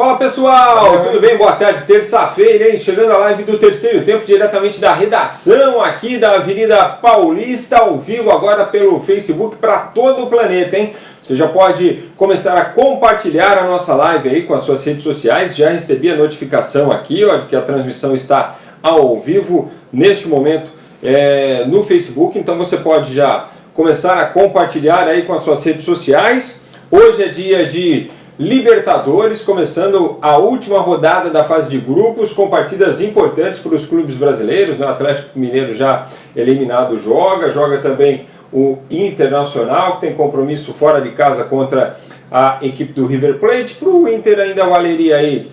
Fala pessoal, tudo bem? Boa tarde, terça-feira, hein? Chegando a live do terceiro tempo, diretamente da redação aqui da Avenida Paulista, ao vivo agora pelo Facebook para todo o planeta, hein? Você já pode começar a compartilhar a nossa live aí com as suas redes sociais. Já recebi a notificação aqui, ó, de que a transmissão está ao vivo neste momento no Facebook, então você pode já começar a compartilhar aí com as suas redes sociais. Hoje é dia de Libertadores, começando a última rodada da fase de grupos, com partidas importantes para os clubes brasileiros, né? O Atlético Mineiro já eliminado joga também o Internacional, que tem compromisso fora de casa contra a equipe do River Plate. Para o Inter ainda valeria aí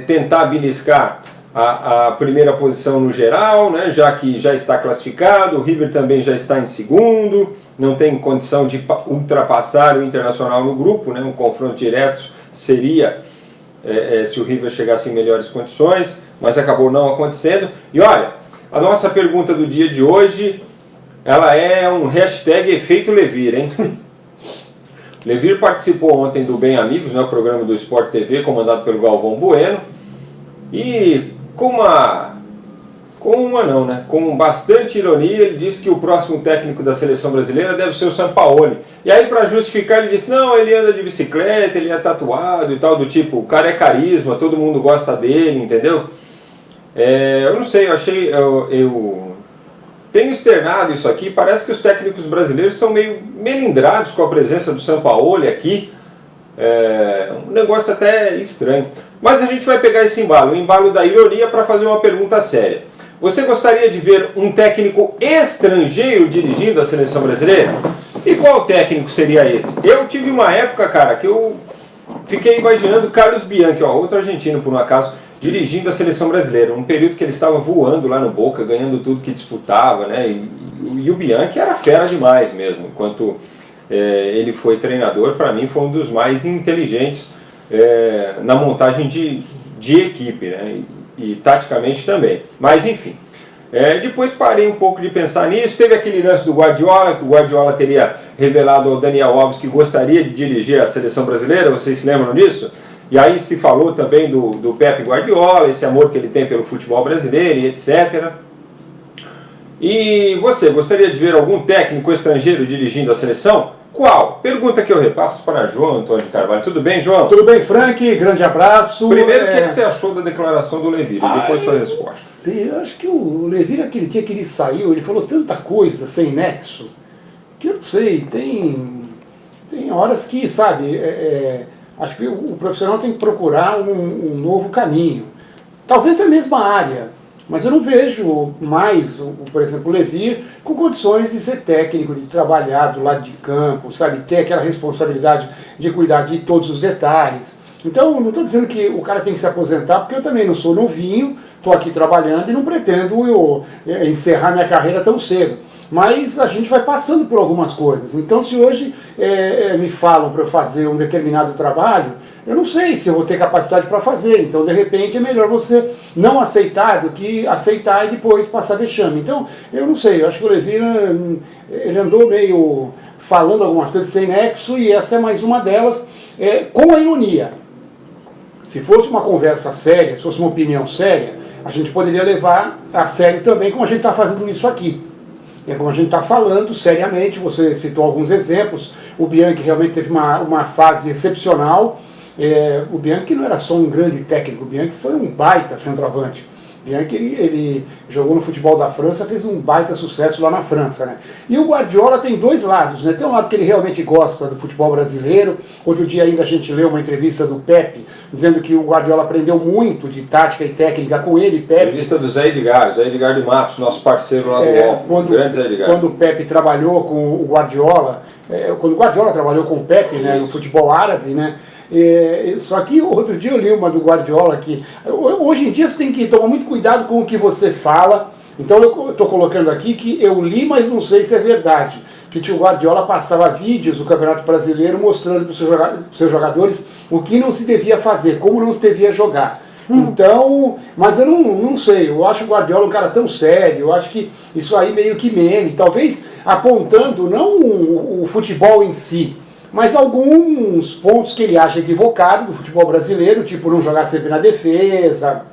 tentar beliscar a primeira posição no geral, né? Já que já está classificado, o River também já está em segundo, não tem condição de ultrapassar o Internacional no grupo, né? Um confronto direto seria se o River chegasse em melhores condições, mas acabou não acontecendo. E olha, a nossa pergunta do dia de hoje, ela é um hashtag efeito Levir, hein? Levir participou ontem do Bem Amigos, né? O programa do Sport TV, comandado pelo Galvão Bueno, e com bastante ironia, ele disse que o próximo técnico da seleção brasileira deve ser o Sampaoli. E aí, para justificar, ele disse, não, ele anda de bicicleta, ele é tatuado e tal, do tipo, o cara é carisma, todo mundo gosta dele, entendeu? Eu não sei, eu tenho externado isso aqui, parece que os técnicos brasileiros estão meio melindrados com a presença do Sampaoli aqui. Um negócio até estranho. Mas a gente vai pegar esse embalo, o embalo da ironia, para fazer uma pergunta séria. Você gostaria de ver um técnico estrangeiro dirigindo a seleção brasileira? E qual técnico seria esse? Eu tive uma época, cara, que eu fiquei imaginando Carlos Bianchi, outro argentino por um acaso, dirigindo a seleção brasileira. Um período que ele estava voando lá no Boca, ganhando tudo que disputava, né? E o Bianchi era fera demais mesmo. Enquanto ele foi treinador, para mim foi um dos mais inteligentes na montagem de equipe, né? E taticamente também. Mas enfim, depois parei um pouco de pensar nisso. Teve aquele lance do Guardiola, que o Guardiola teria revelado ao Daniel Alves que gostaria de dirigir a seleção brasileira. Vocês se lembram disso? E aí se falou também do Pepe Guardiola, esse amor que ele tem pelo futebol brasileiro e etc. E você, gostaria de ver algum técnico estrangeiro dirigindo a seleção? Qual? Pergunta que eu repasso para João Antônio de Carvalho. Tudo bem, João? Tudo bem, Frank? Grande abraço. Primeiro, o que você achou da declaração do Levir? Depois sua resposta. Eu acho que o Levir, aquele dia que ele saiu, ele falou tanta coisa sem nexo, que eu não sei, tem horas que, sabe, acho que o profissional tem que procurar um novo caminho. Talvez a mesma área, mas eu não vejo mais, por exemplo, o Levir com condições de ser técnico, de trabalhar do lado de campo, sabe, ter aquela responsabilidade de cuidar de todos os detalhes. Então, não estou dizendo que o cara tem que se aposentar, porque eu também não sou novinho, estou aqui trabalhando e não pretendo encerrar minha carreira tão cedo. Mas a gente vai passando por algumas coisas. Então, se hoje me falam para eu fazer um determinado trabalho, eu não sei se eu vou ter capacidade para fazer. Então, de repente, é melhor você não aceitar do que aceitar e depois passar vexame. Então, eu não sei. Eu acho que o Levir, ele andou meio falando algumas coisas sem nexo, e essa é mais uma delas, com a ironia. Se fosse uma conversa séria, se fosse uma opinião séria, a gente poderia levar a sério também, como a gente está fazendo isso aqui. Como a gente está falando seriamente, você citou alguns exemplos. O Bianchi realmente teve uma fase excepcional. O Bianchi não era só um grande técnico, o Bianchi foi um baita centroavante. Bianchi, ele jogou no futebol da França, fez um baita sucesso lá na França, né? E o Guardiola tem dois lados, né? Tem um lado que ele realmente gosta do futebol brasileiro. Outro dia ainda a gente leu uma entrevista do Pepe, dizendo que o Guardiola aprendeu muito de tática e técnica com ele, Pepe. Entrevista do Zé Edgar de Matos, nosso parceiro lá do UOL, grande Zé Edgar. Quando o Pepe trabalhou com o Guardiola, quando o Guardiola trabalhou com o Pepe, né, no futebol árabe, né? Só que outro dia eu li uma do Guardiola que hoje em dia você tem que tomar muito cuidado com o que você fala. Então eu estou colocando aqui que eu li, mas não sei se é verdade, que o Guardiola passava vídeos do Campeonato Brasileiro mostrando para os seus jogadores o que não se devia fazer, como não se devia jogar. Então, mas eu não sei, eu acho o Guardiola um cara tão sério, eu acho que isso aí meio que meme, talvez apontando não o futebol em si, mas alguns pontos que ele acha equivocado do futebol brasileiro, tipo não jogar sempre na defesa,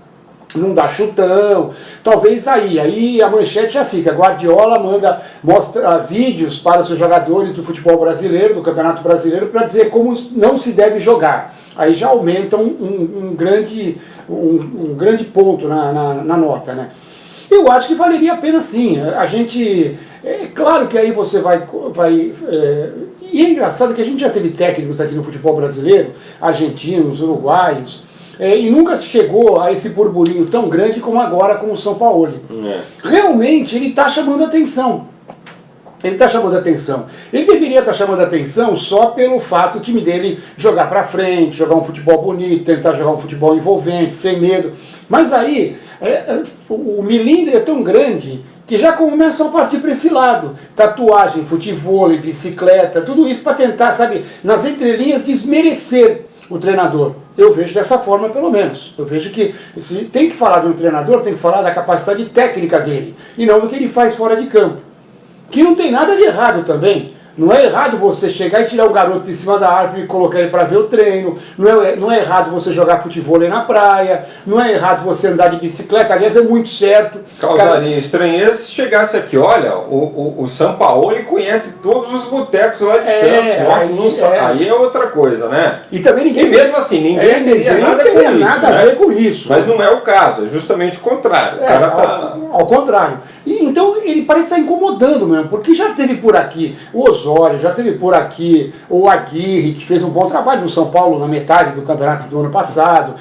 não dar chutão, talvez aí a manchete já fica, Guardiola mostra vídeos para os seus jogadores do futebol brasileiro, do Campeonato Brasileiro, para dizer como não se deve jogar. Aí já aumenta um grande ponto na nota, né? Eu acho que valeria a pena sim, a gente... É claro que aí você e é engraçado que a gente já teve técnicos aqui no futebol brasileiro, argentinos, uruguaios, e nunca chegou a esse burburinho tão grande como agora com o São Paulo. Realmente ele está chamando atenção. Ele está chamando atenção. Ele deveria estar chamando atenção só pelo fato do time dele jogar para frente, jogar um futebol bonito, tentar jogar um futebol envolvente, sem medo. Mas aí o milindre é tão grande que já começam a partir para esse lado. Tatuagem, futebol, bicicleta, tudo isso para tentar, sabe, nas entrelinhas desmerecer o treinador. Eu vejo dessa forma, pelo menos. Eu vejo que se tem que falar de um treinador, tem que falar da capacidade técnica dele, e não do que ele faz fora de campo. Que não tem nada de errado também. Não é errado você chegar e tirar o garoto de cima da árvore e colocar ele para ver o treino. Não é errado você jogar futebol na praia. Não é errado você andar de bicicleta. Aliás, é muito certo. Causaria estranheza se chegasse aqui. Olha, o Sampaoli conhece todos os botecos lá de Santos. Aí é outra coisa, né? E também ninguém... mesmo assim, ninguém teria nada a ver com isso. Mas não é o caso, é justamente o contrário. Ao contrário. E, então ele parece estar incomodando mesmo, porque já teve por aqui o Osório, já teve por aqui o Aguirre, que fez um bom trabalho no São Paulo na metade do campeonato do ano passado.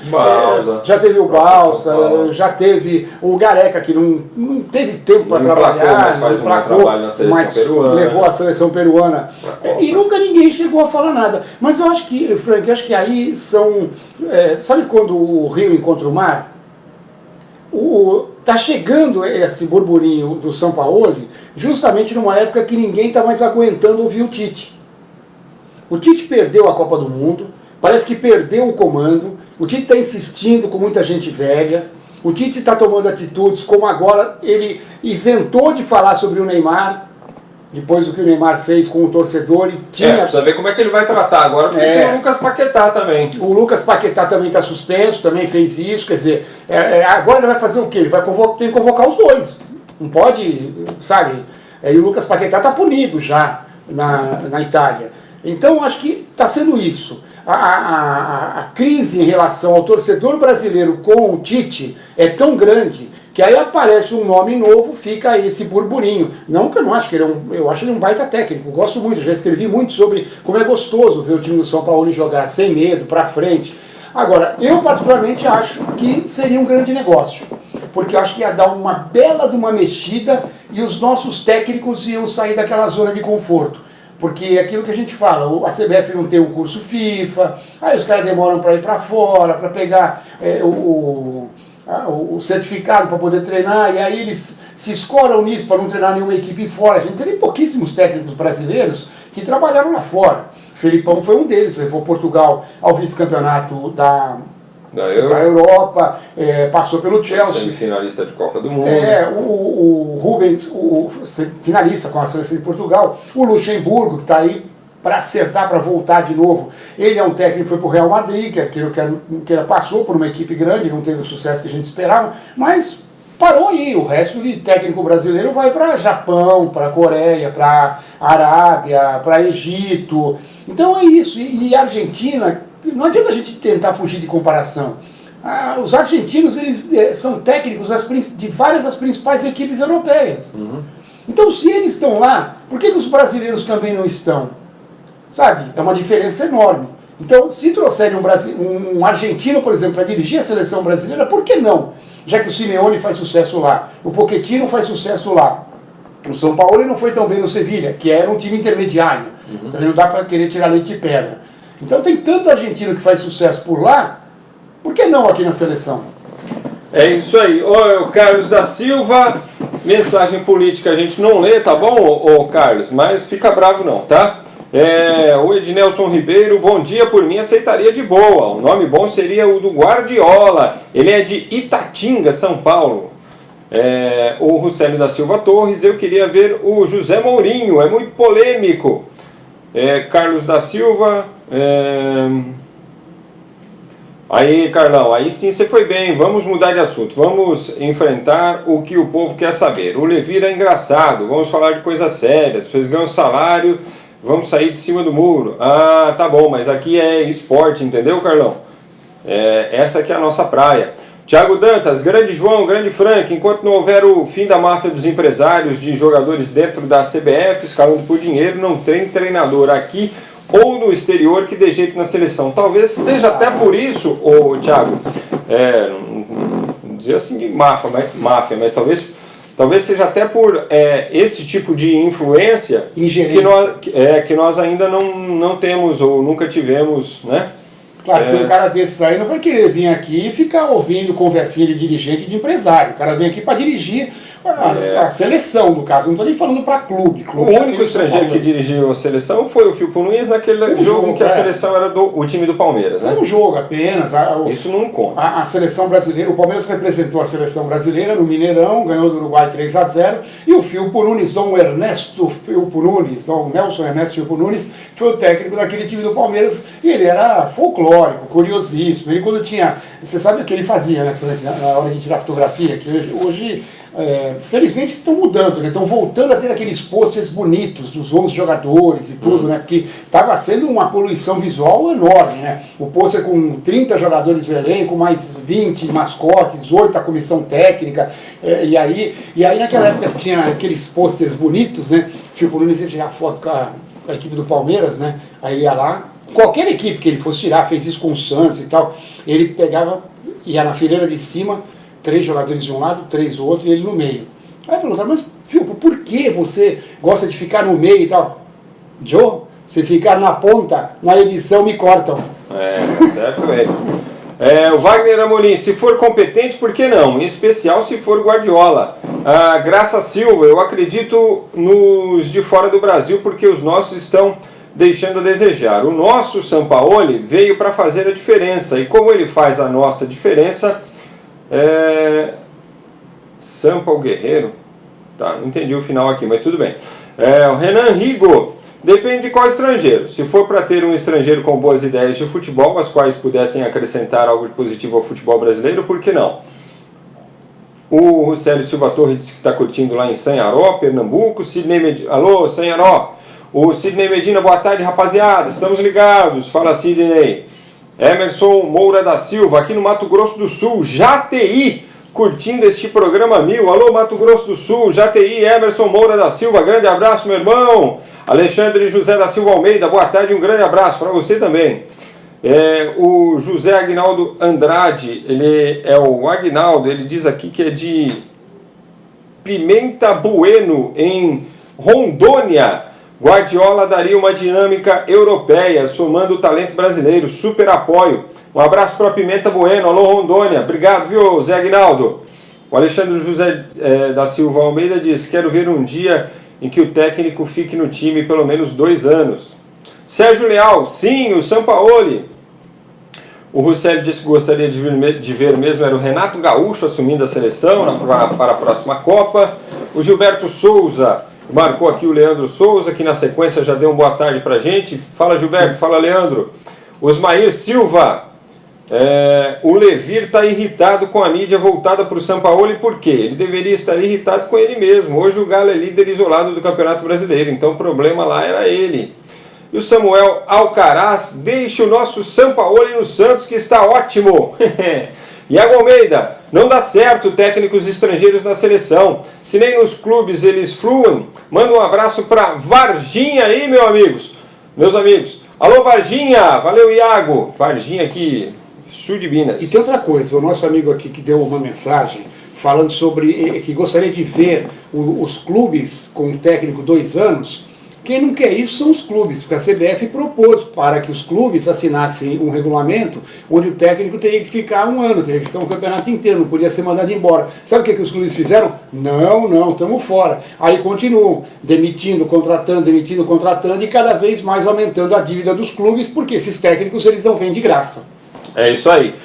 Já teve o Balsa, já teve o Gareca, que não teve tempo para trabalhar. Mas faz um bom trabalho na seleção peruana. Levou a seleção peruana. E nunca ninguém chegou a falar nada. Mas eu acho que, Frank, acho que aí são... sabe quando o rio encontra o mar? Está chegando esse burburinho do São Paulo justamente numa época que ninguém está mais aguentando ouvir o Tite. O Tite perdeu a Copa do Mundo, parece que perdeu o comando, o Tite está insistindo com muita gente velha, o Tite está tomando atitudes como agora ele isentou de falar sobre o Neymar, depois do que o Neymar fez com o torcedor. Precisa ver como é que ele vai tratar agora, porque tem o Lucas Paquetá também. O Lucas Paquetá também está suspenso, também fez isso, quer dizer, agora ele vai fazer o quê? Ele tem que convocar os dois, não pode, sabe? E o Lucas Paquetá está punido já na Itália. Então acho que está sendo isso. A crise em relação ao torcedor brasileiro com o Tite é tão grande que aí aparece um nome novo, fica esse burburinho. Não que eu não acho que ele eu acho ele um baita técnico, gosto muito, já escrevi muito sobre como é gostoso ver o time do São Paulo jogar sem medo, pra frente. Agora, eu particularmente acho que seria um grande negócio, porque eu acho que ia dar uma bela de uma mexida e os nossos técnicos iam sair daquela zona de conforto. Porque é aquilo que a gente fala, a CBF não tem um curso FIFA, aí os caras demoram para ir para fora, para pegar o certificado para poder treinar, e aí eles se escoram nisso para não treinar nenhuma equipe fora. A gente tem pouquíssimos técnicos brasileiros que trabalharam lá fora. Felipão foi um deles, levou Portugal ao vice-campeonato da Europa, passou pelo Chelsea. Semifinalista de Copa do Mundo. O Rubens, finalista com a seleção de Portugal. O Luxemburgo, que está aí para acertar, para voltar de novo. Ele é um técnico que foi para o Real Madrid, que passou por uma equipe grande, não teve o sucesso que a gente esperava, mas parou aí. O resto de técnico brasileiro vai para Japão, para Coreia, para Arábia, para Egito. Então é isso. E a Argentina, não adianta a gente tentar fugir de comparação. Os argentinos, eles são técnicos de várias das principais equipes europeias. Então se eles estão lá, por que os brasileiros também não estão? Sabe? É uma diferença enorme. Então, se trouxerem um argentino, por exemplo, para dirigir a seleção brasileira, por que não? Já que o Simeone faz sucesso lá, o Pochettino faz sucesso lá. O São Paulo não foi tão bem no Sevilha, que era um time intermediário. Também não dá para querer tirar leite de pedra. Então tem tanto argentino que faz sucesso por lá, por que não aqui na seleção? É isso aí. Ô Carlos da Silva, mensagem política a gente não lê, tá bom, ô Carlos? Mas fica bravo não, tá? O Ednelson Ribeiro, bom dia, por mim aceitaria de boa. O nome bom seria o do Guardiola. Ele é de Itatinga, São Paulo. O Ruscélio da Silva Torres, eu queria ver o José Mourinho, é muito polêmico. Carlos da Silva. Aí, Carlão, aí sim você foi bem. Vamos mudar de assunto. Vamos enfrentar o que o povo quer saber. O Levir é engraçado. Vamos falar de coisas sérias. Vocês ganham salário, vamos sair de cima do muro. Ah, tá bom, mas aqui é esporte, entendeu, Carlão? Essa aqui é a nossa praia. Thiago Dantas, grande João, grande Frank, enquanto não houver o fim da máfia dos empresários de jogadores dentro da CBF, escalando por dinheiro, não tem treinador aqui ou no exterior que dê jeito na seleção. Talvez seja até por isso, Thiago, não dizer assim de máfia, mas talvez seja até por esse tipo de influência que nós ainda não temos ou nunca tivemos, né? Claro que um cara desses aí não vai querer vir aqui e ficar ouvindo conversinha de dirigente e de empresário. O cara vem aqui para dirigir a seleção, no caso. Não estou nem falando para clube. O único estrangeiro que dirigiu a seleção foi o Filpo Nunes naquele jogo em que a seleção era o time do Palmeiras, né? Foi um jogo apenas. Isso não conta. A seleção brasileira, o Palmeiras representou a seleção brasileira no Mineirão, ganhou do Uruguai 3-0, e o Filpo Nunes, Dom Nelson Ernesto Filpo Nunes, foi o técnico daquele time do Palmeiras, e ele era folclórico, curiosíssimo. Ele quando tinha, você sabe o que ele fazia, né, na hora de tirar fotografia, que hoje felizmente estão mudando, né? Estão voltando a ter aqueles pôsteres bonitos dos 11 jogadores e tudo, né? Porque estava sendo uma poluição visual enorme, né? O pôster com 30 jogadores do elenco, mais 20 mascotes, 8 da comissão técnica, e aí naquela época tinha aqueles pôsteres bonitos, né? Tipo, Nunes ia tirar foto com a equipe do Palmeiras, né? Aí ele ia lá, qualquer equipe que ele fosse tirar, fez isso com o Santos e tal, ele pegava, ia na fileira de cima, 3 jogadores de um lado, 3 do outro e ele no meio. Aí perguntaram, mas Filpo, por que você gosta de ficar no meio e tal? Joe, se ficar na ponta, na edição me cortam. Tá certo ele. O Wagner Amorim, se for competente, por que não? Em especial se for Guardiola. Graça Silva, eu acredito nos de fora do Brasil porque os nossos estão deixando a desejar. O nosso Sampaoli veio para fazer a diferença e como ele faz a nossa diferença... Sampaoli Guerreiro, tá, não entendi o final aqui, mas tudo bem. O Renan Rigo, depende de qual estrangeiro. Se for para ter um estrangeiro com boas ideias de futebol, as quais pudessem acrescentar algo de positivo ao futebol brasileiro, por que não? O Rusélio Silva Torres disse que está curtindo lá em Sanharó, Pernambuco. Sidney Medina, alô, Sanharó. O Sidney Medina, boa tarde, rapaziada, estamos ligados. Fala, Sidney. Emerson Moura da Silva, aqui no Mato Grosso do Sul, Jati, curtindo este programa 1000. Alô, Mato Grosso do Sul, Jati, Emerson Moura da Silva, grande abraço, meu irmão. Alexandre José da Silva Almeida, boa tarde, um grande abraço para você também. O José Agnaldo Andrade, ele é o Agnaldo, ele diz aqui que é de Pimenta Bueno, em Rondônia. Guardiola daria uma dinâmica europeia, somando o talento brasileiro. Super apoio. Um abraço para a Pimenta Bueno. Alô, Rondônia. Obrigado, viu, Zé Aguinaldo. O Alexandre José da Silva Almeida diz: quero ver um dia em que o técnico fique no time pelo menos 2 anos. Sérgio Leal, sim, o Sampaoli. O Russelli disse que gostaria de ver mesmo, era o Renato Gaúcho assumindo a seleção para a próxima Copa. O Gilberto Souza marcou aqui o Leandro Souza, que na sequência já deu uma boa tarde pra gente. Fala, Gilberto, fala, Leandro. Osmair Silva, o Levir está irritado com a mídia voltada para o Sampaoli, por quê? Ele deveria estar irritado com ele mesmo. Hoje o Galo é líder isolado do Campeonato Brasileiro, então o problema lá era ele. E o Samuel Alcaraz, deixa o nosso Sampaoli no Santos, que está ótimo. Iago Almeida, não dá certo técnicos estrangeiros na seleção. Se nem nos clubes eles fluem, manda um abraço para Varginha aí, meus amigos. Alô, Varginha! Valeu, Iago! Varginha aqui, sul de Minas. E tem outra coisa, o nosso amigo aqui que deu uma mensagem falando sobre que gostaria de ver os clubes com um técnico 2 anos. Quem não quer isso são os clubes, porque a CBF propôs para que os clubes assinassem um regulamento onde o técnico teria que ficar 1 ano, teria que ficar um campeonato inteiro, não podia ser mandado embora. Sabe o que os clubes fizeram? Não, estamos fora. Aí continuam demitindo, contratando e cada vez mais aumentando a dívida dos clubes, porque esses técnicos eles não vêm de graça. É isso aí.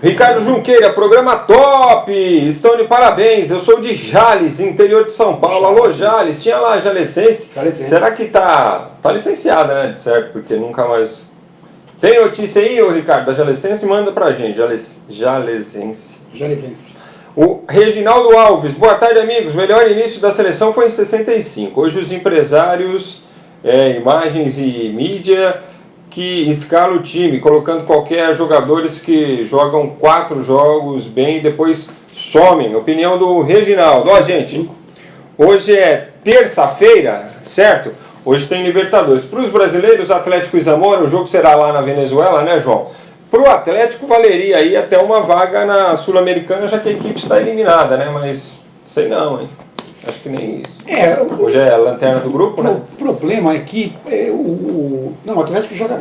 Ricardo Junqueira, programa top! Estão de parabéns. Eu sou de Jales, interior de São Paulo. Alô, Jales. Tinha lá a Jalesense. Será que tá licenciada, né? De certo, porque nunca mais... Tem notícia aí, ô Ricardo, da Jalesense? Manda pra gente. Jalesense. O Reginaldo Alves. Boa tarde, amigos. Melhor início da seleção foi em 65. Hoje os empresários, imagens e mídia... que escala o time, colocando qualquer jogadores que jogam 4 jogos bem e depois somem. Opinião do Reginaldo. Ó, gente, hoje é terça-feira, certo? Hoje tem Libertadores. Para os brasileiros, Atlético e Zamora, o jogo será lá na Venezuela, né, João? Para o Atlético valeria aí até uma vaga na Sul-Americana, já que a equipe está eliminada, né? Mas sei não, hein? Acho que nem isso. Hoje é a lanterna do grupo, né? O problema é que o Atlético joga...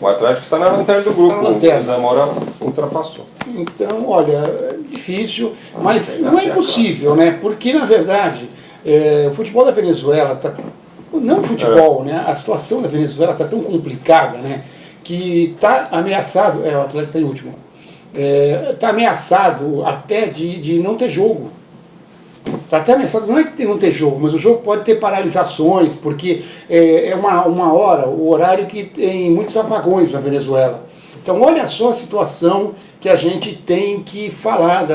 O Atlético está na lanterna do grupo, o Zamora ultrapassou. Então, olha, é difícil, mas não é impossível, né? Porque, na verdade, o futebol da Venezuela está... Não o futebol, né? A situação da Venezuela está tão complicada, né? Que está ameaçado... o Atlético está em último. Está ameaçado até de não ter jogo. Está até ameaçado, não é que não ter jogo, mas o jogo pode ter paralisações, porque é uma hora, o horário que tem muitos apagões na Venezuela. Então olha só a situação que a gente tem que falar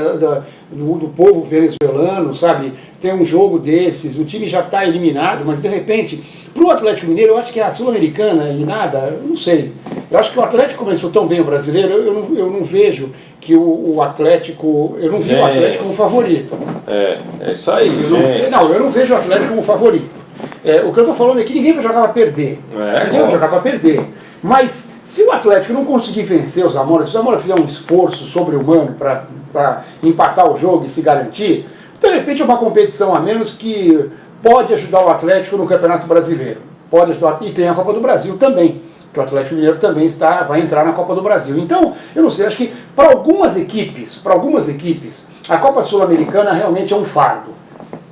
do povo venezuelano, sabe? Tem um jogo desses, o time já está eliminado, mas de repente, para o Atlético Mineiro, eu acho que a Sul-Americana e nada, eu não sei. Eu acho que o Atlético começou tão bem o brasileiro, eu não vejo que o Atlético, eu não vi o Atlético como favorito. É isso aí, eu não vejo o Atlético como favorito. O que eu estou falando é que ninguém vai jogar para perder. Ninguém vai jogar para perder. Mas se o Atlético não conseguir vencer o Zamora, se o Zamora fizer um esforço sobre-humano para empatar o jogo e se garantir, de repente é uma competição a menos que pode ajudar o Atlético no Campeonato Brasileiro. Pode ajudar, e tem a Copa do Brasil também, que o Atlético Mineiro também vai entrar na Copa do Brasil. Então, eu não sei, acho que para algumas equipes, a Copa Sul-Americana realmente é um fardo.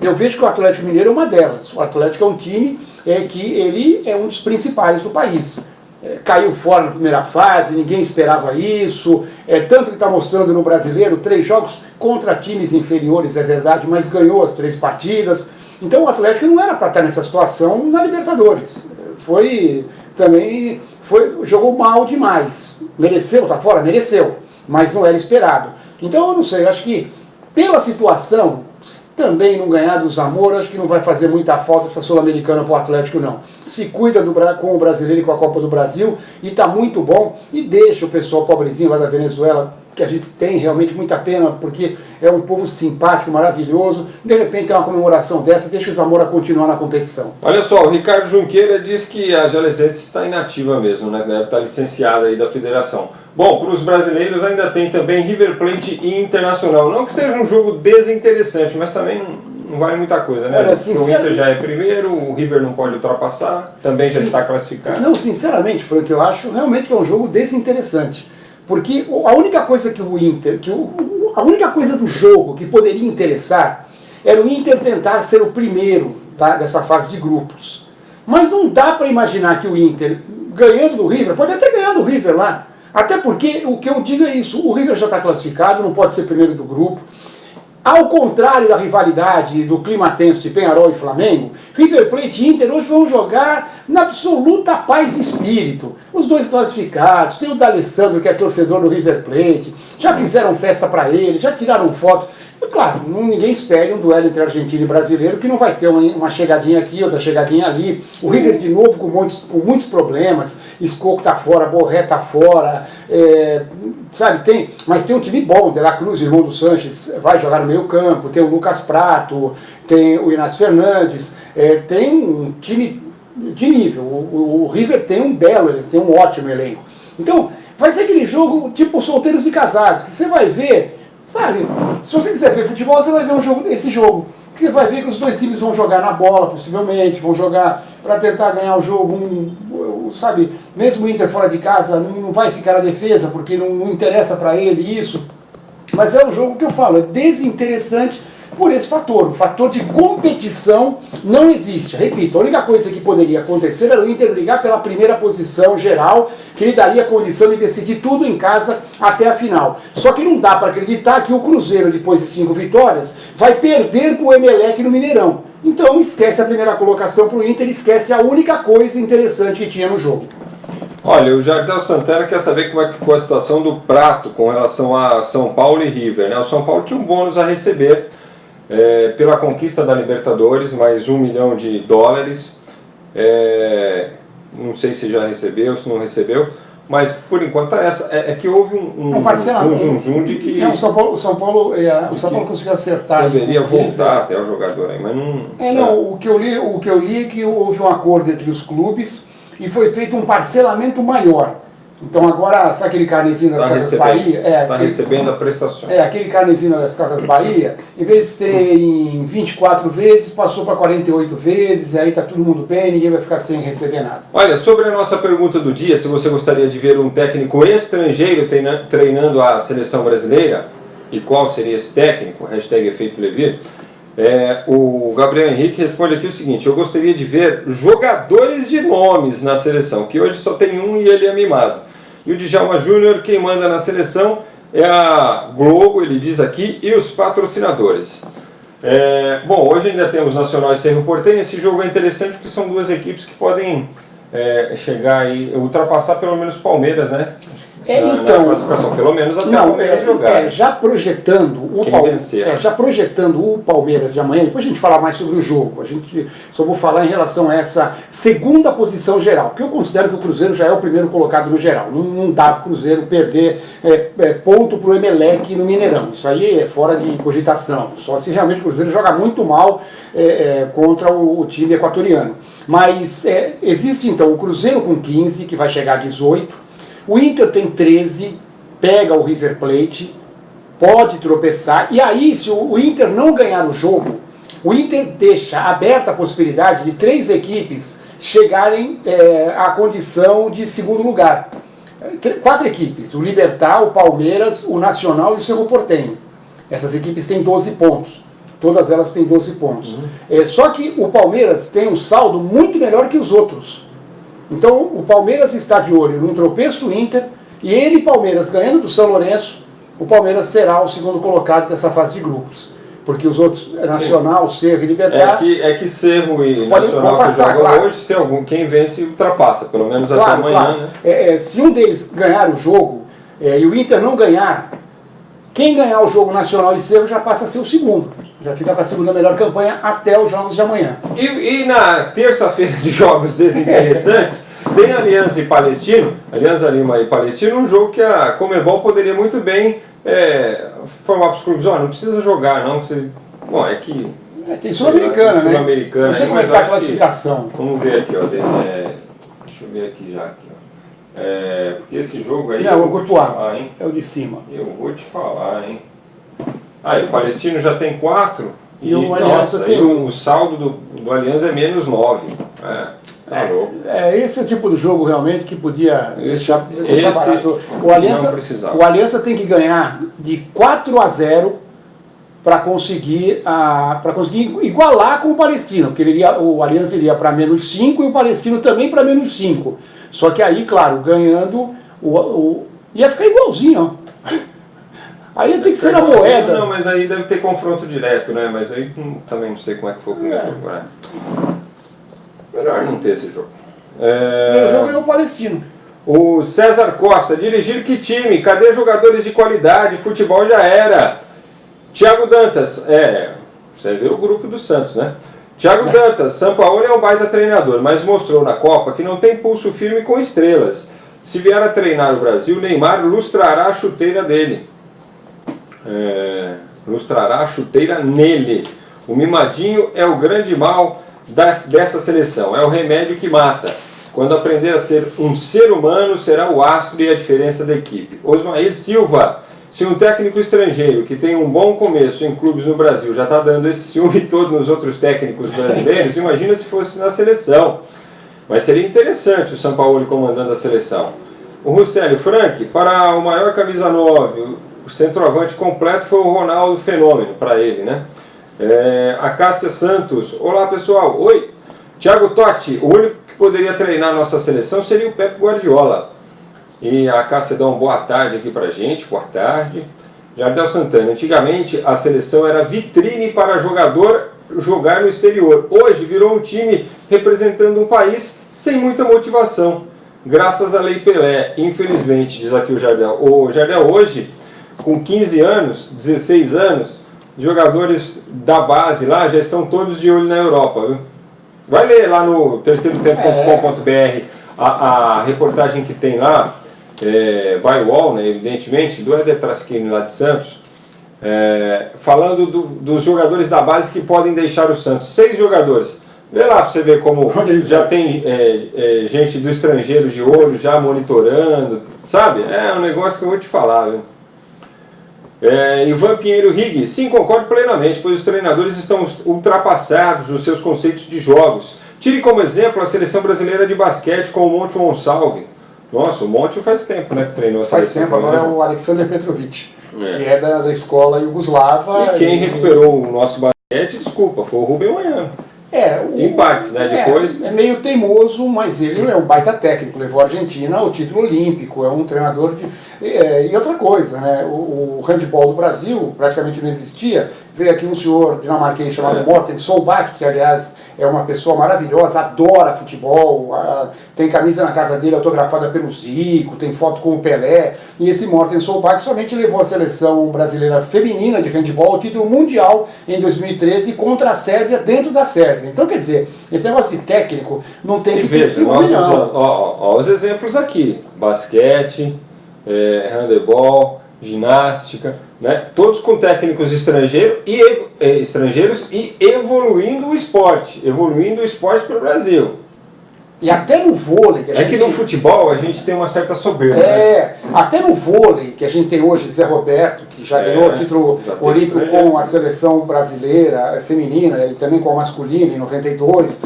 Eu vejo que o Atlético Mineiro é uma delas. O Atlético é um time que ele é um dos principais do país. Caiu fora na primeira fase, ninguém esperava isso, tanto que está mostrando no Brasileiro 3 jogos contra times inferiores, é verdade, mas ganhou as 3 partidas. Então o Atlético não era para estar nessa situação na Libertadores. Jogou mal demais. Mereceu, tá fora? Mereceu, mas não era esperado. Então eu não sei, acho que pela situação, também não ganhar do Zamora, acho que não vai fazer muita falta essa Sul-Americana para o Atlético, não. Se cuida com o brasileiro e com a Copa do Brasil, e está muito bom, e deixa o pessoal pobrezinho lá da Venezuela, que a gente tem realmente muita pena, porque é um povo simpático, maravilhoso, de repente tem uma comemoração dessa, deixa o Zamora continuar na competição. Olha só, o Ricardo Junqueira diz que a Jalesense está inativa mesmo, né? Deve estar licenciada aí da federação. Bom, para os brasileiros ainda tem também River Plate e Internacional. Não que seja um jogo desinteressante, mas também não vale muita coisa, né? Olha, porque o Inter já é primeiro, o River não pode ultrapassar, também já está classificado. Não, sinceramente, Frank, eu acho realmente que é um jogo desinteressante. Porque a única coisa a única coisa do jogo que poderia interessar era o Inter tentar ser o primeiro dessa fase de grupos. Mas não dá para imaginar que o Inter, ganhando do River, pode até ganhar do River lá. Até porque o que eu digo é isso, o River já está classificado, não pode ser primeiro do grupo. Ao contrário da rivalidade do clima tenso de Peñarol e Flamengo, River Plate e Inter hoje vão jogar na absoluta paz e espírito. Os dois classificados, tem o D'Alessandro que é torcedor do River Plate, já fizeram festa para ele, já tiraram foto. E, claro, ninguém espera um duelo entre argentino e brasileiro que não vai ter uma chegadinha aqui, outra chegadinha ali. O River de novo com muitos problemas, Escoco está fora, Borré está fora, sabe, mas tem um time bom, De La Cruz, irmão do Sanches, vai jogar no meio campo, tem o Lucas Prato, tem o Inácio Fernandes, tem um time de nível. O River tem tem um ótimo elenco. Então, vai ser aquele jogo tipo solteiros e casados, que você vai ver, sabe, se você quiser ver futebol, você vai ver esse jogo. Você vai ver que os dois times vão jogar na bola, possivelmente, vão jogar para tentar ganhar o jogo, sabe, mesmo o Inter fora de casa não vai ficar na defesa, porque não interessa para ele isso, mas é um jogo que eu falo, é desinteressante, por esse fator. O fator de competição não existe. Repito, a única coisa que poderia acontecer era o Inter brigar pela primeira posição geral, que lhe daria a condição de decidir tudo em casa até a final. Só que não dá para acreditar que o Cruzeiro, depois de 5 vitórias, vai perder para o Emelec no Mineirão. Então esquece a primeira colocação para o Inter, esquece a única coisa interessante que tinha no jogo. Olha, o Jardel Santana quer saber como é que ficou a situação do Prato com relação a São Paulo e River, né? O São Paulo tinha um bônus a receber pela conquista da Libertadores, mais $1 milhão. Não sei se já recebeu, se não recebeu, mas por enquanto é que houve um zoom de que o São Paulo conseguiu acertar. Poderia voltar até o jogador aí, mas não. O que eu li é que houve um acordo entre os clubes e foi feito um parcelamento maior. Então agora, sabe aquele carnezinho das Casas Bahia? Está recebendo a prestação. Aquele carnezinho das Casas Bahia, em vez de ser em 24 vezes, passou para 48 vezes, e aí está todo mundo bem, ninguém vai ficar sem receber nada. Olha, sobre a nossa pergunta do dia, se você gostaria de ver um técnico estrangeiro treinando a seleção brasileira, e qual seria esse técnico, #EfeitoLevir, o Gabriel Henrique responde aqui o seguinte: eu gostaria de ver jogadores de nomes na seleção, que hoje só tem um e ele é mimado. E o Djalma Júnior, quem manda na seleção é a Globo, ele diz aqui, e os patrocinadores. Bom, hoje ainda temos Nacional e Cerro Porteño. Esse jogo é interessante porque são duas equipes que podem chegar e ultrapassar pelo menos o Palmeiras, né? Na classificação, pelo menos até o Palmeiras jogar. Já projetando o Palmeiras de amanhã, depois a gente falar mais sobre o jogo, a gente só vou falar em relação a essa segunda posição geral, porque eu considero que o Cruzeiro já é o primeiro colocado no geral. Não dá para o Cruzeiro perder ponto para o Emelec no Mineirão. Isso aí é fora de cogitação. Só se realmente o Cruzeiro joga muito mal contra o time equatoriano. Mas existe então o Cruzeiro com 15, que vai chegar a 18. O Inter tem 13, pega o River Plate, pode tropeçar, e aí se o Inter não ganhar o jogo, o Inter deixa aberta a possibilidade de 3 equipes chegarem à condição de segundo lugar. 4 equipes, o Libertad, o Palmeiras, o Nacional e o Cerro Porteño. Essas equipes têm 12 pontos, todas elas têm 12 pontos. Só que o Palmeiras tem um saldo muito melhor que os outros. Então o Palmeiras está de olho num tropeço do Inter, e ele, Palmeiras, ganhando do São Lourenço, o Palmeiras será o segundo colocado dessa fase de grupos. Porque os outros, Nacional, Cerro e Libertad... É que Cerro e Nacional passar, que jogam hoje, quem vence ultrapassa, pelo menos até amanhã. Né? Se um deles ganhar o jogo e o Inter não ganhar, quem ganhar o jogo Nacional e Cerro já passa a ser o segundo. Já fica para a segunda melhor campanha até os jogos de amanhã. E na terça-feira de jogos desinteressantes, tem Aliança e Palestino, Aliança Lima e Palestino, um jogo que a Conmebol poderia muito bem formar para os clubes. Não precisa jogar, não. Bom, é que... tem Sul-Americana, né? Sul-Americana. Não sei como é que está a classificação. Vamos ver aqui, ó. Deixa eu ver aqui já. Porque esse jogo aí... Não, o Grupo A, é o de cima. Eu vou te falar, hein? O Palestino já tem 4 e o Aliança tem o saldo do Aliança é menos 9. Tá louco. Esse é o tipo de jogo realmente que podia deixar barato. O Aliança tem que ganhar de 4-0 para conseguir igualar com o Palestino, porque o Aliança iria para menos 5 e o Palestino também para menos 5. Só que aí, claro, ganhando, ia ficar igualzinho, ó. Aí tem que ser na moeda. Não, mas aí deve ter confronto direto, né? Mas aí também não sei como é que foi o primeiro jogo, né? Melhor não ter esse jogo. O primeiro jogo é o Palestino. O César Costa, dirigir que time? Cadê jogadores de qualidade? Futebol já era. Thiago Dantas, você vê o grupo do Santos, né? Thiago Dantas, Sampaoli é um baita treinador, mas mostrou na Copa que não tem pulso firme com estrelas. Se vier a treinar o Brasil, Neymar lustrará a chuteira dele. Lustrará a chuteira nele. O mimadinho é o grande mal dessa seleção, é o remédio que mata. Quando aprender a ser um ser humano, será o astro e a diferença da equipe. Osmair Silva, se um técnico estrangeiro que tem um bom começo em clubes no Brasil já está dando esse ciúme todo nos outros técnicos brasileiros, imagina se fosse na seleção. Mas seria interessante o Sampaoli comandando a seleção. O Russelli Frank, para o maior camisa 9, o centroavante completo foi o Ronaldo Fenômeno, para ele, né? A Cássia Santos, olá pessoal, oi. Thiago Totti, o único que poderia treinar a nossa seleção seria o Pep Guardiola. E a Cássia dá uma boa tarde aqui pra gente, boa tarde. Jardel Santana, antigamente a seleção era vitrine para jogador jogar no exterior. Hoje virou um time representando um país sem muita motivação. Graças à Lei Pelé, infelizmente, diz aqui o Jardel. O Jardel hoje, com 15 anos, 16 anos, jogadores da base lá já estão todos de olho na Europa. Viu? Vai ler lá no terceirotempo.com.br a reportagem que tem lá, by wall, né, evidentemente, do Éder Traschini lá de Santos, falando dos jogadores da base que podem deixar o Santos. 6 jogadores. Vê lá para você ver como já tem gente do estrangeiro de olho já monitorando, sabe? É um negócio que eu vou te falar, viu? Ivan Pinheiro Rigg, sim, concordo plenamente, pois os treinadores estão ultrapassados nos seus conceitos de jogos. Tire como exemplo a seleção brasileira de basquete com o Monte Monsalve. Nossa, o Monte faz tempo, né, que treinou a Faz seleção. tempo, agora é o Alexander Petrovic, que é da escola iugoslava. E quem recuperou o nosso basquete, desculpa, foi o Rubem Manhã. Em partes, né? Depois... É meio teimoso, mas ele é um baita técnico, levou a Argentina ao título olímpico, é um treinador de... E outra coisa, né? O handball do Brasil praticamente não existia. Veio aqui um senhor dinamarquês chamado Morten Solbach, que aliás é uma pessoa maravilhosa, adora futebol, tem camisa na casa dele autografada pelo Zico, tem foto com o Pelé, e esse Morten Solbach somente levou a seleção brasileira feminina de handball ao título mundial em 2013 contra a Sérvia dentro da Sérvia. Então, quer dizer, esse negócio de técnico não tem que ter sido ó, os exemplos aqui, basquete, handebol, ginástica, né? Todos com técnicos estrangeiros e evoluindo o esporte para o Brasil. E até no vôlei... Que no futebol a gente tem uma certa soberba. Né? Até no vôlei, que a gente tem hoje Zé Roberto, que já ganhou o título olímpico com a seleção brasileira feminina e também com a masculina em 92.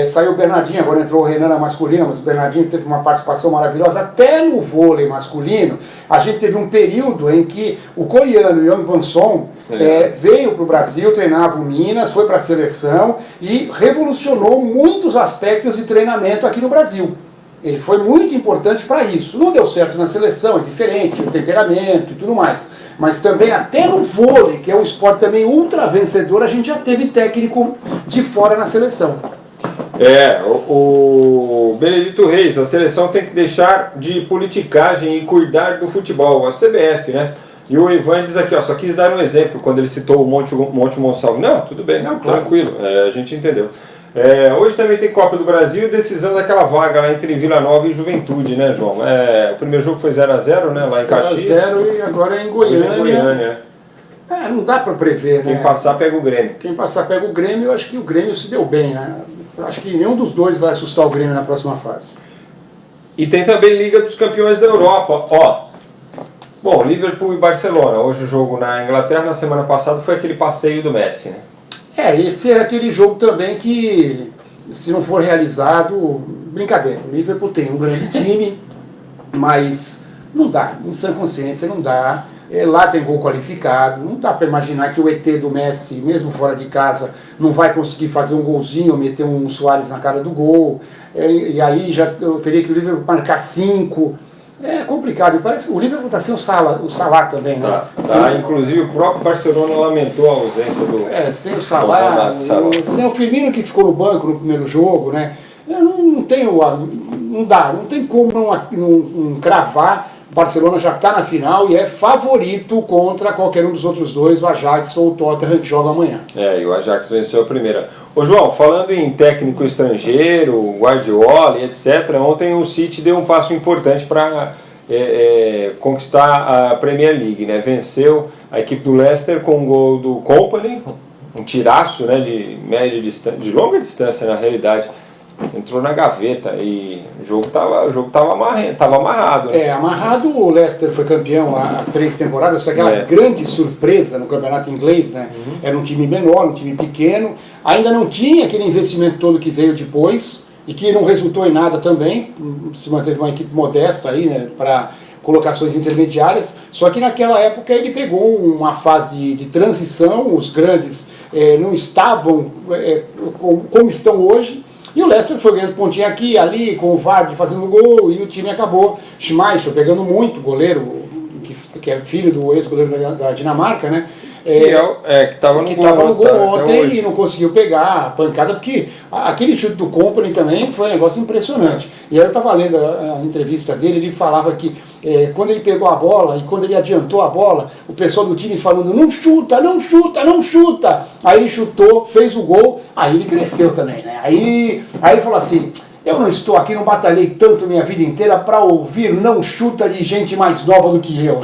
Saiu o Bernardinho, agora entrou o Renan na masculina, mas o Bernardinho teve uma participação maravilhosa. Até no vôlei masculino, a gente teve um período em que o coreano Young Van-son veio para o Brasil, treinava o Minas, foi para a seleção e revolucionou muitos aspectos de treinamento aqui no Brasil. Ele foi muito importante para isso. Não deu certo na seleção, é diferente, o temperamento e tudo mais. Mas também até no vôlei, que é um esporte também ultra vencedor, a gente já teve técnico de fora na seleção. O Benedito Reis, a seleção tem que deixar de politicagem e cuidar do futebol, a CBF, né? E o Ivan diz aqui, ó, só quis dar um exemplo, quando ele citou o Monte Monsalve. Não, tudo bem, não, tranquilo, a gente entendeu. Hoje também tem Copa do Brasil, decisão daquela vaga lá entre Vila Nova e Juventude, né, João? O primeiro jogo foi 0x0, né, lá em Caxias. 0x0 e agora é em Goiânia. Não dá para prever, né? Quem passar pega o Grêmio. Quem passar pega o Grêmio, eu acho que o Grêmio se deu bem, né? Eu acho que nenhum dos dois vai assustar o Grêmio na próxima fase. E tem também Liga dos Campeões da Europa, ó. Bom, Liverpool e Barcelona. Hoje o jogo na Inglaterra, na semana passada, foi aquele passeio do Messi, né? Esse é aquele jogo também que, se não for realizado, brincadeira. O Liverpool tem um grande time, mas não dá, em sã consciência não dá. Lá tem gol qualificado, não dá para imaginar que o ET do Messi, mesmo fora de casa, não vai conseguir fazer um golzinho, meter um Suárez na cara do gol. E aí já eu teria que o Liverpool marcar 5. É complicado, e parece que o Liverpool está sem o Salah também, né? Inclusive o próprio Barcelona lamentou a ausência do... sem o Salah, sem o Firmino que ficou no banco no primeiro jogo, né? Não tem como não cravar. O Barcelona já está na final e é favorito contra qualquer um dos outros dois, o Ajax ou o Tottenham, que joga amanhã. E o Ajax venceu a primeira. Ô João, falando em técnico estrangeiro, Guardiola e etc., ontem o City deu um passo importante para conquistar a Premier League, né? Venceu a equipe do Leicester com um gol do Kompany, um tiraço, né, de média distância, de longa distância na realidade. Entrou na gaveta e o jogo tava amarrado. Né? Amarrado. O Leicester foi campeão há 3 temporadas, só aquela grande surpresa no campeonato inglês, né? Era um time menor, um time pequeno, ainda não tinha aquele investimento todo que veio depois e que não resultou em nada também, se manteve uma equipe modesta aí, né, para colocações intermediárias, só que naquela época ele pegou uma fase de transição, os grandes não estavam como estão hoje. E o Leicester foi ganhando pontinha aqui, ali, com o Vardy fazendo gol, e o time acabou. Schmeichel pegando muito, goleiro, que é filho do ex-goleiro da Dinamarca, né? Que estava no gol ontem e não conseguiu pegar a pancada, porque aquele chute do Kompany também foi um negócio impressionante. E aí eu estava lendo a entrevista dele, ele falava que quando ele pegou a bola e quando ele adiantou a bola, o pessoal do time falando, não chuta, não chuta, não chuta. Aí ele chutou, fez o gol, aí ele cresceu também, né? Aí ele falou assim, eu não estou aqui, não batalhei tanto minha vida inteira para ouvir não chuta de gente mais nova do que eu.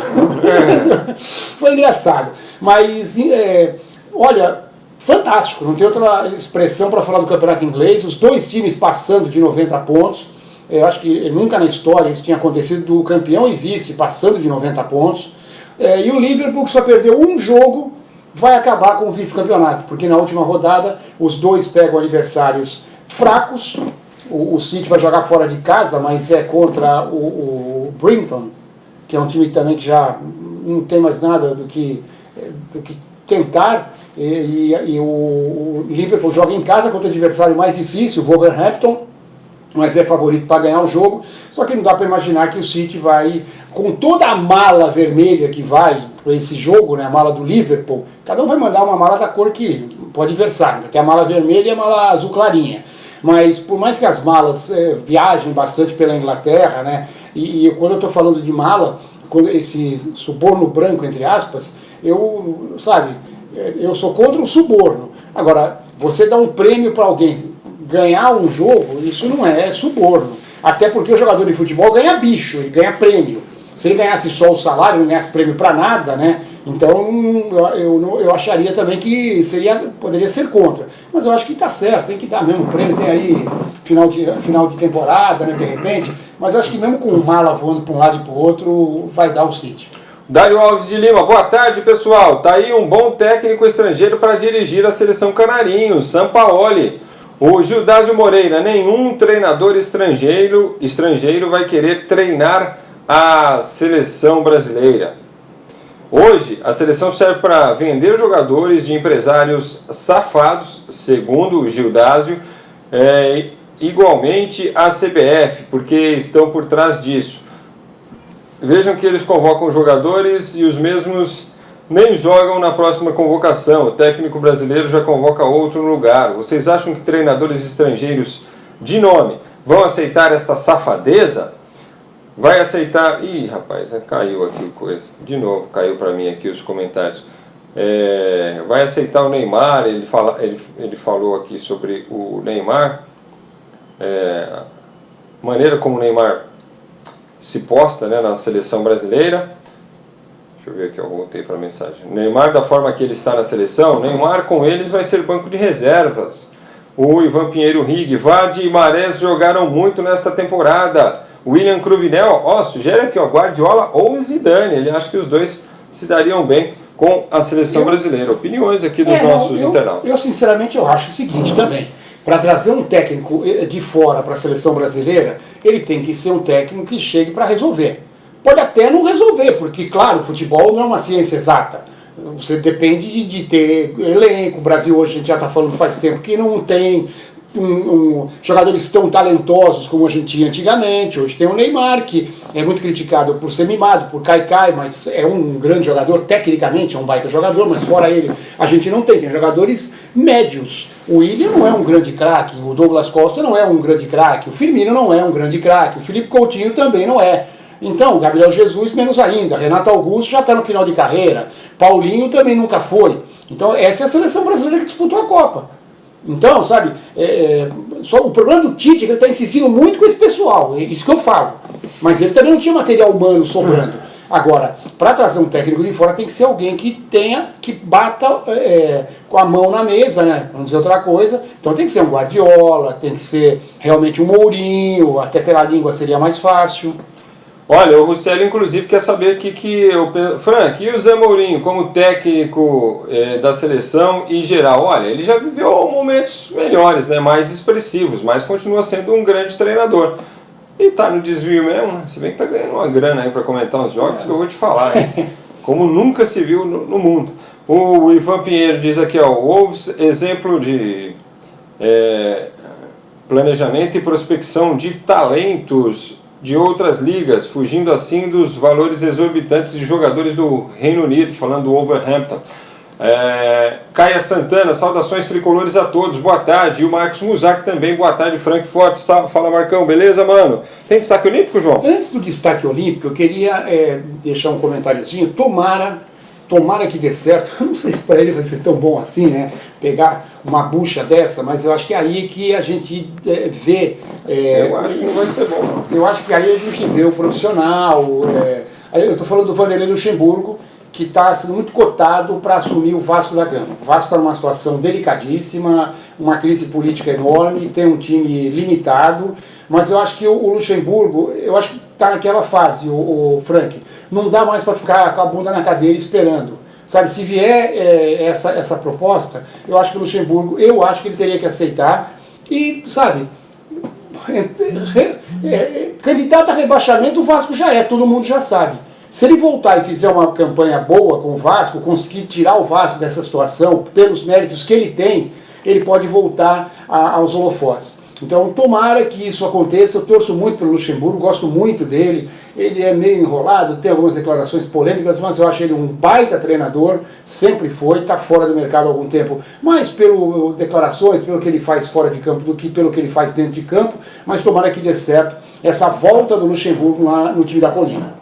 Foi engraçado. Mas, olha, fantástico, não tem outra expressão para falar do campeonato inglês. Os dois times passando de 90 pontos. Eu acho que nunca na história isso tinha acontecido, do campeão e vice passando de 90 pontos. E o Liverpool, que só perdeu um jogo, vai acabar com o vice-campeonato, porque na última rodada os dois pegam adversários fracos. O City vai jogar fora de casa, mas é contra o Brighton, que é um time também que já não tem mais nada do que tentar. E o Liverpool joga em casa contra o adversário mais difícil, o Wolverhampton, mas é favorito para ganhar o jogo. Só que não dá para imaginar que o City vai, com toda a mala vermelha que vai para esse jogo, né, a mala do Liverpool, cada um vai mandar uma mala da cor que para o adversário, que é a mala vermelha e a mala azul clarinha. Mas por mais que as malas viajem bastante pela Inglaterra, né, e quando eu estou falando de mala, esse suborno branco, entre aspas, eu sou contra o suborno. Agora, você dá um prêmio para alguém ganhar um jogo, isso não é suborno. Até porque o jogador de futebol ganha bicho, ele ganha prêmio. Se ele ganhasse só o salário, não ganhasse prêmio para nada, né? Então eu acharia também que poderia ser contra. Mas eu acho que está certo, tem que dar mesmo prêmio, tem aí final de temporada, né, de repente. Mas eu acho que mesmo com o mala voando para um lado e para o outro, vai dar o City. Dário Alves de Lima, boa tarde pessoal. Tá aí um bom técnico estrangeiro para dirigir a seleção canarinho, Sampaoli. O Gildásio Moreira, nenhum treinador estrangeiro vai querer treinar a seleção brasileira. Hoje, a seleção serve para vender jogadores de empresários safados, segundo o Gildásio, igualmente a CBF, porque estão por trás disso. Vejam que eles convocam jogadores e os mesmos nem jogam na próxima convocação. O técnico brasileiro já convoca outro no lugar. Vocês acham que treinadores estrangeiros de nome vão aceitar esta safadeza? Vai aceitar... Ih, rapaz, caiu aqui o coisa. De novo, caiu para mim aqui os comentários. Vai aceitar o Neymar, ele falou aqui sobre o Neymar. Maneira como o Neymar se posta, né, na seleção brasileira. Deixa eu ver aqui, eu voltei para a mensagem. Neymar, da forma que ele está na seleção, Neymar com eles vai ser banco de reservas. O Ivan Pinheiro Rig, Vardy e Mahrez jogaram muito nesta temporada. William Cruvinel, sugere aqui, Guardiola ou Zidane. Ele acha que os dois se dariam bem com a seleção brasileira. Opiniões aqui dos nossos internautas. Eu sinceramente acho o seguinte também. Para trazer um técnico de fora para a seleção brasileira, ele tem que ser um técnico que chegue para resolver. Pode até não resolver, porque, claro, o futebol não é uma ciência exata. Você depende de ter elenco. O Brasil hoje, a gente já está falando faz tempo que não tem jogadores tão talentosos como a gente tinha antigamente. Hoje tem o Neymar, que é muito criticado por ser mimado, por caicai, mas é um grande jogador, tecnicamente é um baita jogador, mas fora ele a gente não tem jogadores médios. O William não é um grande craque, o Douglas Costa não é um grande craque, o Firmino não é um grande craque, o Felipe Coutinho também não é. Então, o Gabriel Jesus menos ainda, Renato Augusto já está no final de carreira, Paulinho também nunca foi. Então essa é a seleção brasileira que disputou a Copa. Então, sabe, só o problema do Tite é que ele está insistindo muito com esse pessoal, é isso que eu falo. Mas ele também não tinha material humano sobrando. Agora, para trazer um técnico de fora tem que ser alguém que bata com a mão na mesa, né? Vamos dizer outra coisa. Então tem que ser um Guardiola, tem que ser realmente um Mourinho, até pela língua seria mais fácil. Olha, o Russelli, inclusive, quer saber Frank, e o Zé Mourinho como técnico da seleção em geral? Olha, ele já viveu momentos melhores, né, mais expressivos, mas continua sendo um grande treinador. E tá no desvio mesmo, né? Se bem que tá ganhando uma grana aí para comentar uns jogos que eu vou te falar, hein? Como nunca se viu no mundo. O Ivan Pinheiro diz aqui, ó, Wolves, exemplo de planejamento e prospecção de talentos de outras ligas, fugindo assim dos valores exorbitantes de jogadores do Reino Unido, falando do Wolverhampton. Caia Santana, saudações tricolores a todos, boa tarde. E o Marcos Muzak também, boa tarde, Frankfurt. Fala, Marcão, beleza, mano? Tem destaque olímpico, João? Antes do destaque olímpico, eu queria deixar um comentáriozinho. Tomara que dê certo. Eu não sei se para ele vai ser tão bom assim, né? Pegar uma bucha dessa, mas eu acho que é aí que a gente vê. Eu acho que não vai ser bom. Eu acho que aí a gente vê o profissional. Eu estou falando do Vanderlei Luxemburgo, que está sendo muito cotado para assumir o Vasco da Gama. O Vasco está numa situação delicadíssima, uma crise política enorme, tem um time limitado, mas eu acho que o Luxemburgo, eu acho que está naquela fase, o Frank, não dá mais para ficar com a bunda na cadeira esperando. Sabe, se vier essa proposta, eu acho que o Luxemburgo, ele teria que aceitar e, sabe, candidato a rebaixamento o Vasco já todo mundo já sabe. Se ele voltar e fizer uma campanha boa com o Vasco, conseguir tirar o Vasco dessa situação, pelos méritos que ele tem, ele pode voltar aos holofotes. Então, tomara que isso aconteça. Eu torço muito pelo Luxemburgo, gosto muito dele. Ele é meio enrolado, tem algumas declarações polêmicas, mas eu acho ele um baita treinador, sempre foi, está fora do mercado há algum tempo, mais pelas declarações, pelo que ele faz fora de campo, do que pelo que ele faz dentro de campo, mas tomara que dê certo essa volta do Luxemburgo lá no time da Colina.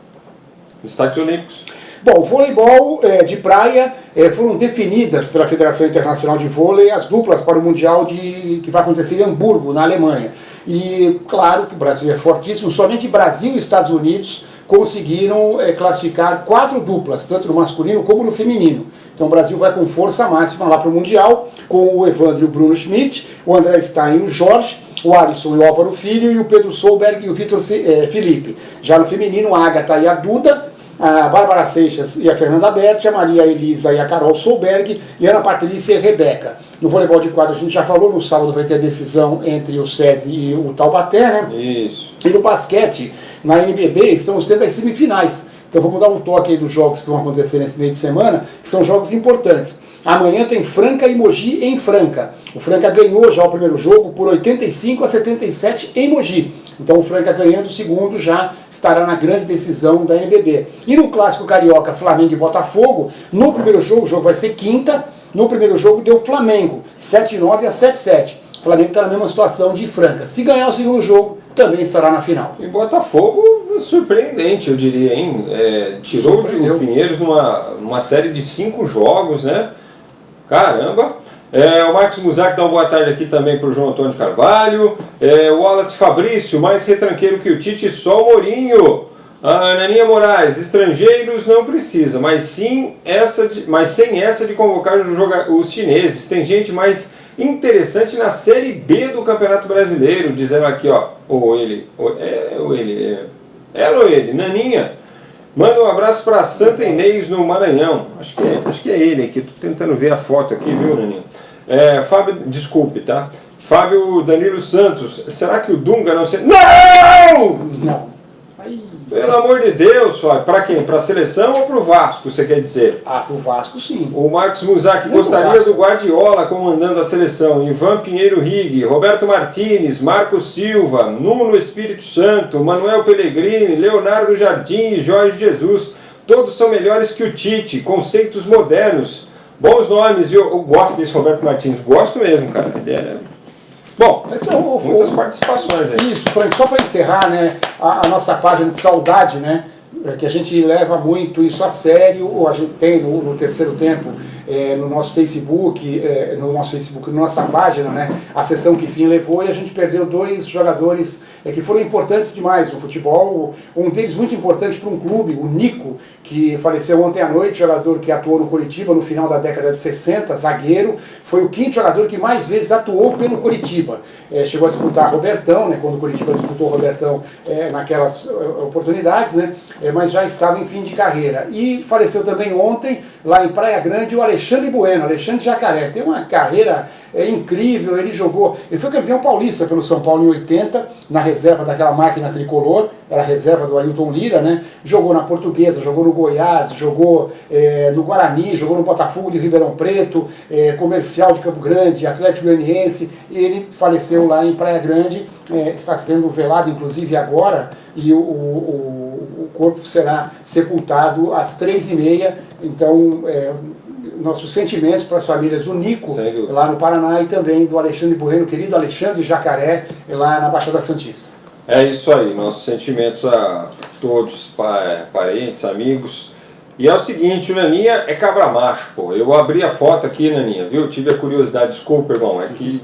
Destaques olímpicos. Bom, voleibol de praia foram definidas pela Federação Internacional de Vôlei as duplas para o Mundial que vai acontecer em Hamburgo, na Alemanha. E claro que o Brasil é fortíssimo, somente Brasil e Estados Unidos conseguiram classificar 4 duplas, tanto no masculino como no feminino. Então o Brasil vai com força máxima lá para o Mundial, com o Evandro e o Bruno Schmidt, o André Stein e o Jorge, o Alisson e o Álvaro Filho e o Pedro Solberg e o Vitor Felipe. Já no feminino, a Agatha e a Duda, a Bárbara Seixas e a Fernanda Berti, a Maria Elisa e a Carol Solberg e a Ana Patrícia e a Rebeca. No voleibol de quadra a gente já falou, no sábado vai ter a decisão entre o SESI e o Taubaté, né? Isso. E no basquete, na NBB, estamos tendo as semifinais. Então vamos dar um toque aí dos jogos que vão acontecer nesse meio de semana, que são jogos importantes. Amanhã tem Franca e Mogi em Franca. O Franca ganhou já o primeiro jogo por 85-77 em Mogi. Então o Franca ganhando o segundo já estará na grande decisão da NBB. E no Clássico Carioca, Flamengo e Botafogo, no primeiro jogo, o jogo vai ser quinta, no primeiro jogo deu Flamengo, 7-9 a 7-7. O Flamengo está na mesma situação de Franca. Se ganhar o segundo jogo, também estará na final. E Botafogo, surpreendente, eu diria, hein? Tirou o Pinheiros numa série de 5 jogos, né? Caramba! O Marcos Muzak dá uma boa tarde aqui também para o João Antônio Carvalho. O Wallace Fabrício, mais retranqueiro que o Tite, só o Mourinho. A Ananinha Moraes, estrangeiros não precisa, mas sem essa de convocar os chineses. Tem gente mais interessante na Série B do Campeonato Brasileiro, dizendo aqui, ó, ela ou ele, Naninha. Manda um abraço para Santa Inês no Maranhão. Acho que é ele aqui. Estou tentando ver a foto aqui, viu, Naninha? Fábio, desculpe, tá? Fábio Danilo Santos. Será que o Dunga não se... Não! Não. Aí. Pelo amor de Deus, Fábio. Para quem? Para a seleção ou para o Vasco, você quer dizer? Para o Vasco, sim. O Marcos Muzak gostaria do Guardiola comandando a seleção. Ivan Pinheiro Rig, Roberto Martínez, Marcos Silva, Nuno Espírito Santo, Manuel Pellegrini, Leonardo Jardim e Jorge Jesus. Todos são melhores que o Tite, conceitos modernos. Bons nomes, eu gosto desse Roberto Martínez, gosto mesmo, cara. Ele é... Bom, então, muitas participações aí. Isso, Frank, só para encerrar, né, a nossa página de saudade, né, que a gente leva muito isso a sério, a gente tem no terceiro tempo, no nosso Facebook, na nossa página, né, a sessão que fim levou, e a gente perdeu 2 jogadores que foram importantes demais no futebol, um deles muito importante para um clube, o Nico, que faleceu ontem à noite, jogador que atuou no Coritiba no final da década de 60, zagueiro, foi o 5º jogador que mais vezes atuou pelo Coritiba. Chegou a disputar Robertão, né, quando o Coritiba disputou o Robertão naquelas oportunidades, né, mas já estava em fim de carreira. E faleceu também ontem, lá em Praia Grande, o Alexandre Alexandre Bueno, Alexandre Jacaré. Tem uma carreira incrível, ele foi campeão paulista pelo São Paulo em 80, na reserva daquela máquina tricolor, era a reserva do Ailton Lira, né? Jogou na Portuguesa, jogou no Goiás, jogou no Guarani, jogou no Botafogo de Ribeirão Preto, Comercial de Campo Grande, Atlético Goianiense, e ele faleceu lá em Praia Grande, está sendo velado inclusive agora, e o corpo será sepultado às 3h30, então nossos sentimentos para as famílias do Nico, lá no Paraná, e também do Alexandre Bueno, querido Alexandre Jacaré, lá na Baixada Santista. É isso aí, nossos sentimentos a todos, parentes, amigos. E é o seguinte, o Naninha é cabra macho, pô. Eu abri a foto aqui, Naninha, viu? Tive a curiosidade, desculpa, irmão, é que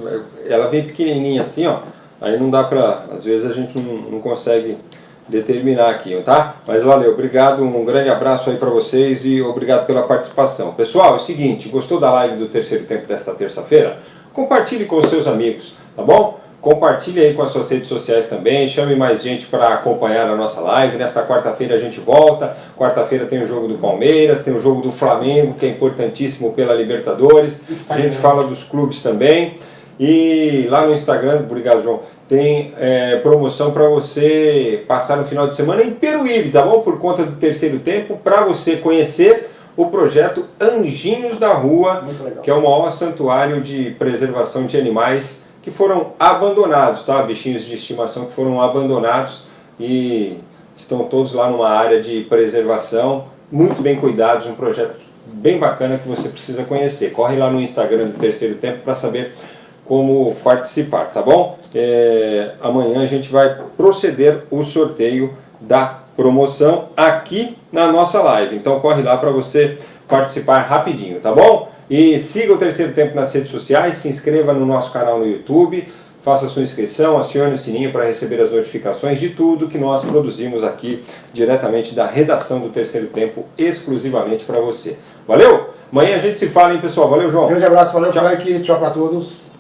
ela vem pequenininha assim, ó. Aí não dá pra, às vezes a gente não consegue determinar aqui, tá? Mas valeu, obrigado, um grande abraço aí pra vocês e obrigado pela participação. Pessoal, é o seguinte, gostou da live do terceiro tempo desta terça-feira? Compartilhe com os seus amigos, tá bom? Compartilhe aí com as suas redes sociais também, chame mais gente para acompanhar a nossa live. Nesta quarta-feira a gente volta, quarta-feira tem o jogo do Palmeiras, tem o jogo do Flamengo, que é importantíssimo pela Libertadores, a gente fala dos clubes também. E lá no Instagram, obrigado João, tem promoção para você passar no final de semana em Peruíbe, tá bom? Por conta do terceiro tempo, para você conhecer o projeto Anjinhos da Rua, que é o maior santuário de preservação de animais que foram abandonados, tá? Bichinhos de estimação que foram abandonados e estão todos lá numa área de preservação, muito bem cuidados, um projeto bem bacana que você precisa conhecer. Corre lá no Instagram do Terceiro Tempo para saber como participar, tá bom? Amanhã a gente vai proceder o sorteio da promoção aqui na nossa live, então corre lá para você participar rapidinho, tá bom? E siga o Terceiro Tempo nas redes sociais, se inscreva no nosso canal no YouTube, faça sua inscrição, acione o sininho para receber as notificações de tudo que nós produzimos aqui diretamente da redação do Terceiro Tempo, exclusivamente para você. Valeu? Amanhã a gente se fala, hein, pessoal? Valeu, João. Um grande abraço, valeu, Frank. Tchau para todos.